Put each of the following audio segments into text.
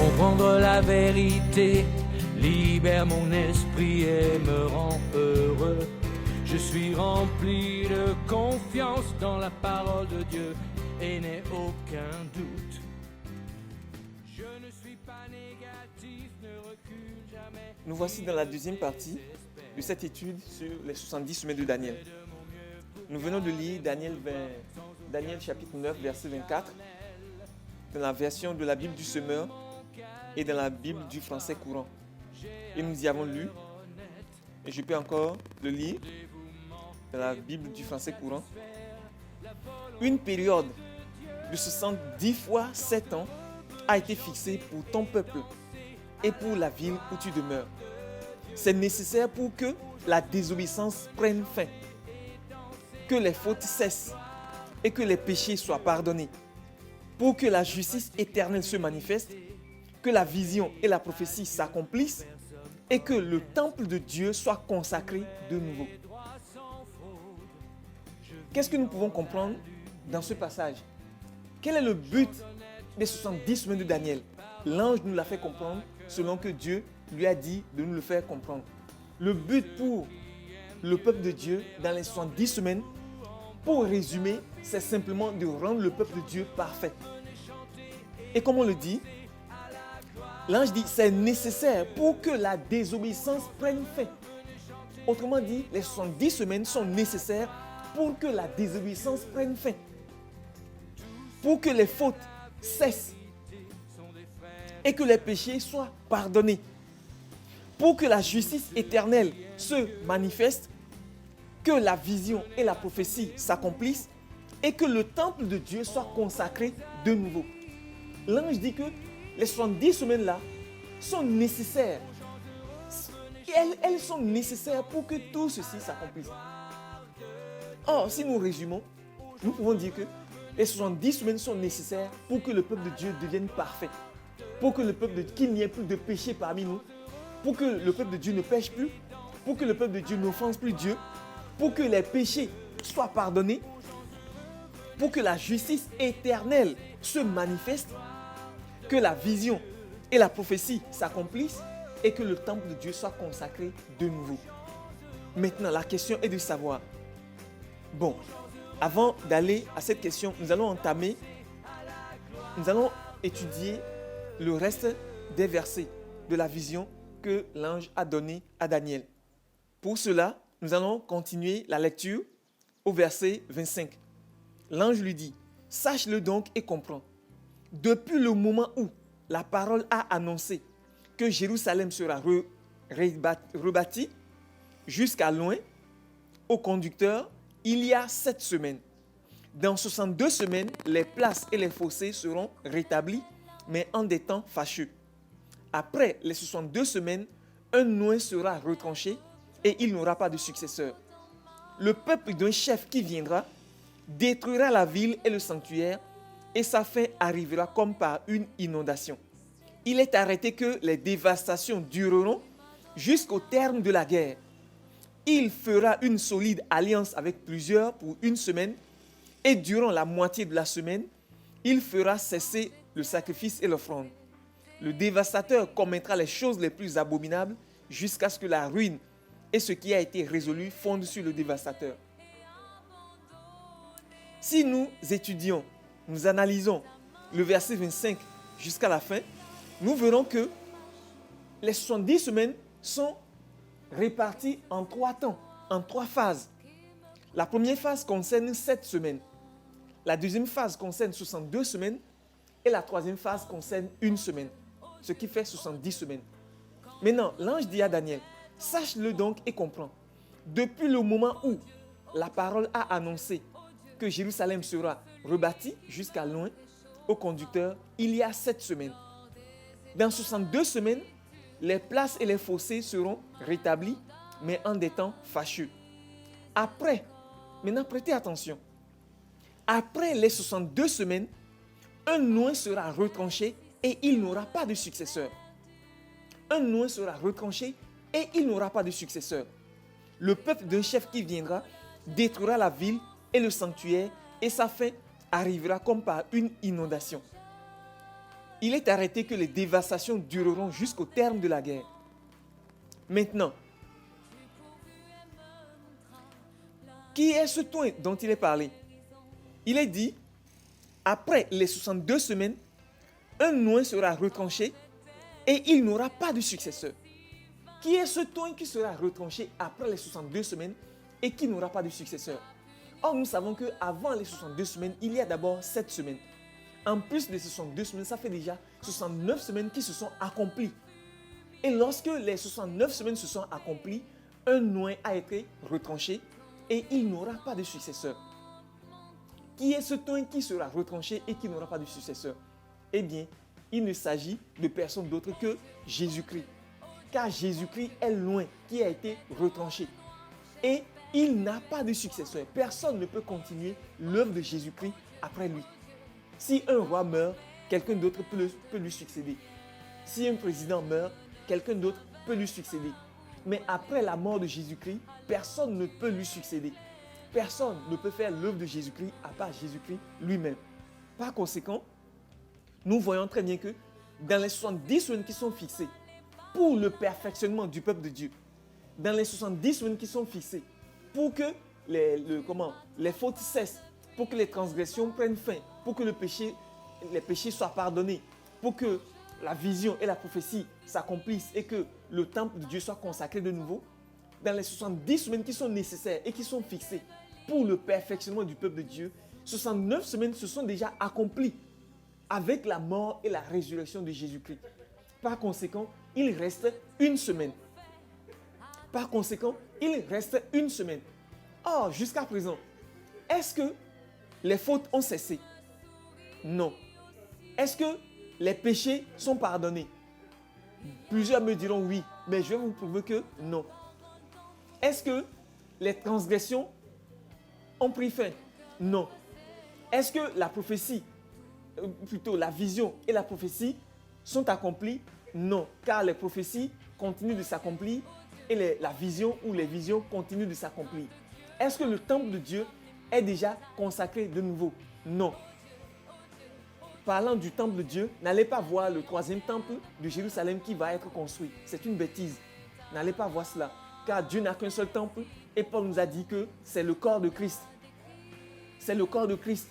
Comprendre la vérité libère mon esprit et me rend heureux. Je suis rempli de confiance dans la parole de Dieu et n'ai aucun doute. Je ne suis pas négatif, ne recule jamais. Nous voici dans la deuxième partie de cette étude sur les 70 semaines de Daniel. Nous venons de lire Daniel chapitre 9, verset 24, dans la version de la Bible du Semeur et dans la Bible du français courant. Et nous y avons lu, et je peux encore le lire, dans la Bible du français courant. Une période de 70 fois 7 ans a été fixée pour ton peuple et pour la ville où tu demeures. C'est nécessaire pour que la désobéissance prenne fin, que les fautes cessent et que les péchés soient pardonnés, pour que la justice éternelle se manifeste, que la vision et la prophétie s'accomplissent et que le temple de Dieu soit consacré de nouveau. Qu'est-ce que nous pouvons comprendre dans ce passage? Quel est le but des 70 semaines de Daniel? L'ange nous l'a fait comprendre selon que Dieu lui a dit de nous le faire comprendre. Le but pour le peuple de Dieu dans les 70 semaines, pour résumer, c'est simplement de rendre le peuple de Dieu parfait. Et comme on le dit, l'ange dit c'est nécessaire pour que la désobéissance prenne fin. Autrement dit, les 70 semaines sont nécessaires pour que la désobéissance prenne fin. Pour que les fautes cessent et que les péchés soient pardonnés. Pour que la justice éternelle se manifeste, que la vision et la prophétie s'accomplissent et que le temple de Dieu soit consacré de nouveau. L'ange dit que les 70 semaines-là sont nécessaires. Elles sont nécessaires pour que tout ceci s'accomplisse. Or, si nous résumons, nous pouvons dire que les 70 semaines sont nécessaires pour que le peuple de Dieu devienne parfait. Pour que qu'il n'y ait plus de péché parmi nous. Pour que le peuple de Dieu ne pêche plus. Pour que le peuple de Dieu n'offense plus Dieu. Pour que les péchés soient pardonnés. Pour que la justice éternelle se manifeste. Que la vision et la prophétie s'accomplissent. Et que le temple de Dieu soit consacré de nouveau. Maintenant, la question est de savoir. Bon, avant d'aller à cette question, nous allons étudier le reste des versets de la vision que l'ange a donnée à Daniel. Pour cela, nous allons continuer la lecture au verset 25. L'ange lui dit, « Sache-le donc et comprends. Depuis le moment où la parole a annoncé que Jérusalem sera rebâtie jusqu'à loin, au conducteur, il y a 7 semaines. Dans 62 semaines, les places et les fossés seront rétablis, mais en des temps fâcheux. Après les 62 semaines, un noin sera retranché et il n'aura pas de successeur. Le peuple d'un chef qui viendra détruira la ville et le sanctuaire et sa fin arrivera comme par une inondation. Il est arrêté que les dévastations dureront jusqu'au terme de la guerre. Il fera une solide alliance avec plusieurs pour 1 semaine et durant la moitié de la semaine, il fera cesser le sacrifice et l'offrande. Le dévastateur commettra les choses les plus abominables jusqu'à ce que la ruine et ce qui a été résolu fondent sur le dévastateur. Si nous étudions, nous analysons le verset 25 jusqu'à la fin, nous verrons que les 70 semaines sont répartis en 3 temps, en 3 phases. La première phase concerne 7 semaines. La deuxième phase concerne 62 semaines. Et la troisième phase concerne 1 semaine. Ce qui fait 70 semaines. Maintenant, l'ange dit à Daniel, « Sache-le donc et comprends. Depuis le moment où la parole a annoncé que Jérusalem sera rebâtie jusqu'à loin, au conducteur, il y a 7 semaines. Dans 62 semaines, les places et les fossés seront rétablis, mais en des temps fâcheux. Après, maintenant prêtez attention, après les 62 semaines, un noin sera retranché et il n'aura pas de successeur. Un noin sera retranché et il n'aura pas de successeur. Le peuple d'un chef qui viendra détruira la ville et le sanctuaire et sa fin arrivera comme par une inondation. il est arrêté que les dévastations dureront jusqu'au terme de la guerre. Maintenant, qui est ce temps dont il est parlé? Il est dit, après les 62 semaines, un noin sera retranché et il n'aura pas de successeur. Qui est ce temps qui sera retranché après les 62 semaines et qui n'aura pas de successeur? Or, nous savons qu'avant les 62 semaines, il y a d'abord 7 semaines. En plus des 62 semaines, ça fait déjà 69 semaines qui se sont accomplies. Et lorsque les 69 semaines se sont accomplies, un noin a été retranché et il n'aura pas de successeur. Qui est ce temps qui sera retranché et qui n'aura pas de successeur? Eh bien, il ne s'agit de personne d'autre que Jésus-Christ. Car Jésus-Christ est loin, qui a été retranché. Et il n'a pas de successeur. Personne ne peut continuer l'œuvre de Jésus-Christ après lui. Si un roi meurt, quelqu'un d'autre peut lui succéder. Si un président meurt, quelqu'un d'autre peut lui succéder. Mais après la mort de Jésus-Christ, personne ne peut lui succéder. Personne ne peut faire l'œuvre de Jésus-Christ à part Jésus-Christ lui-même. Par conséquent, nous voyons très bien que dans les 70 semaines qui sont fixées pour le perfectionnement du peuple de Dieu, dans les 70 semaines qui sont fixées pour que les fautes cessent, pour que les transgressions prennent fin, pour que les péchés soient pardonnés, pour que la vision et la prophétie s'accomplissent et que le temple de Dieu soit consacré de nouveau, dans les 70 semaines qui sont nécessaires et qui sont fixées pour le perfectionnement du peuple de Dieu, 69 semaines se sont déjà accomplies avec la mort et la résurrection de Jésus-Christ. Par conséquent, il reste une semaine. Par conséquent, il reste une semaine. Or, jusqu'à présent, est-ce que les fautes ont cessé? Non. Est-ce que les péchés sont pardonnés? Plusieurs me diront oui, mais je vais vous prouver que non. Est-ce que les transgressions ont pris fin? Non. Est-ce que la prophétie, plutôt la vision et la prophétie sont accomplies? Non, car les prophéties continuent de s'accomplir et la vision ou les visions continuent de s'accomplir. Est-ce que le temple de Dieu est déjà consacré de nouveau? Non. Parlant du temple de Dieu, n'allez pas voir le 3e temple de Jérusalem qui va être construit. C'est une bêtise. N'allez pas voir cela. Car Dieu n'a qu'un seul temple et Paul nous a dit que c'est le corps de Christ. C'est le corps de Christ.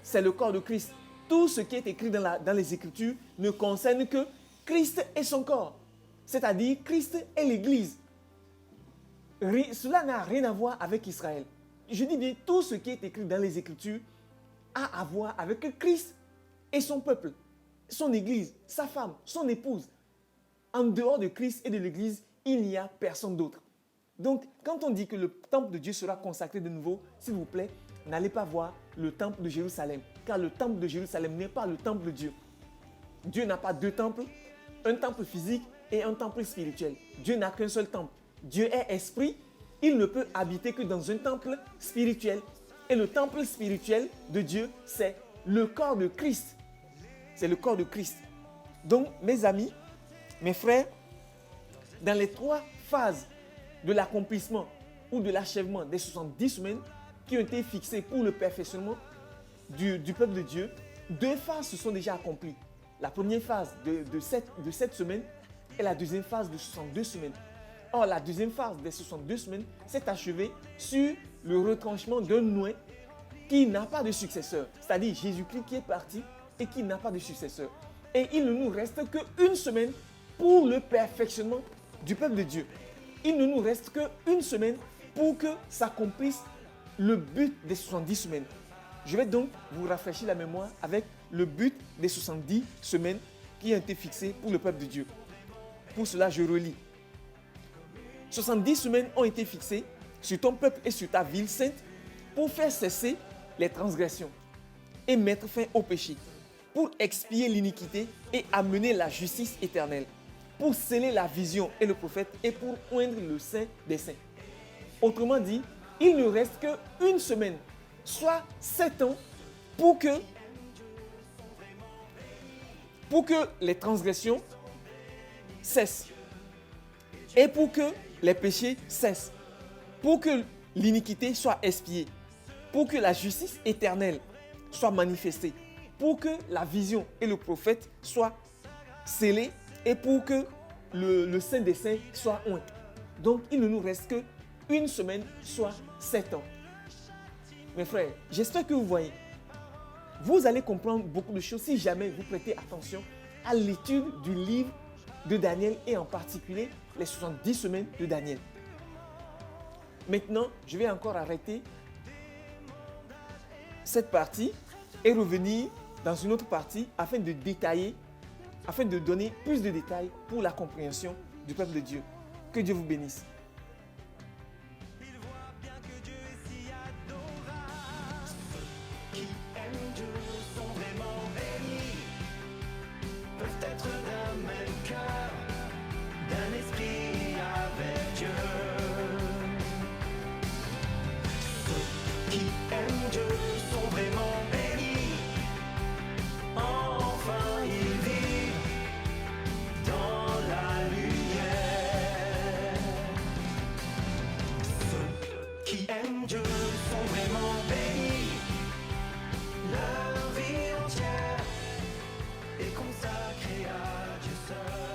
C'est le corps de Christ. Tout ce qui est écrit dans les Écritures ne concerne que Christ et son corps. C'est-à-dire Christ et l'Église. Cela n'a rien à voir avec Israël. Je dis bien, tout ce qui est écrit dans les Écritures a à voir avec Christ et son peuple, son Église, sa femme, son épouse. En dehors de Christ et de l'Église, il n'y a personne d'autre. Donc, quand on dit que le temple de Dieu sera consacré de nouveau, s'il vous plaît, n'allez pas voir le temple de Jérusalem, car le temple de Jérusalem n'est pas le temple de Dieu. Dieu n'a pas deux temples, un temple physique et un temple spirituel. Dieu n'a qu'un seul temple. Dieu est esprit, il ne peut habiter que dans un temple spirituel. Et le temple spirituel de Dieu, c'est le corps de Christ. C'est le corps de Christ. Donc, mes amis, mes frères, dans les 3 phases de l'accomplissement ou de l'achèvement des 70 semaines qui ont été fixées pour le perfectionnement du peuple de Dieu, 2 phases se sont déjà accomplies. La première phase de 7 semaines et la deuxième phase de 62 semaines. Or, la deuxième phase des 62 semaines s'est achevée sur le retranchement d'un noin qui n'a pas de successeur. C'est-à-dire Jésus-Christ qui est parti et qui n'a pas de successeur. Et il ne nous reste qu'une semaine pour le perfectionnement du peuple de Dieu. Il ne nous reste qu'une semaine pour que s'accomplisse le but des 70 semaines. Je vais donc vous rafraîchir la mémoire avec le but des 70 semaines qui ont été fixées pour le peuple de Dieu. Pour cela, je relis. 70 semaines ont été fixées sur ton peuple et sur ta ville sainte pour faire cesser les transgressions et mettre fin au péché, pour expier l'iniquité et amener la justice éternelle, pour sceller la vision et le prophète et pour oindre le saint des saints. Autrement dit, il ne reste qu'une semaine, soit 7 ans, pour que les transgressions cessent et pour que les péchés cessent, pour que l'iniquité soit expiée, pour que la justice éternelle soit manifestée pour que la vision et le prophète soient scellés et pour que le Saint des Saints soit oint. Donc, il ne nous reste qu'une semaine, soit 7 ans. Mes frères, j'espère que vous voyez. Vous allez comprendre beaucoup de choses si jamais vous prêtez attention à l'étude du livre de Daniel et en particulier les 70 semaines de Daniel. Maintenant, je vais encore arrêter cette partie et revenir dans une autre partie afin de détailler, afin de donner plus de détails pour la compréhension du peuple de Dieu. Que Dieu vous bénisse. Consacré à Dieu seul.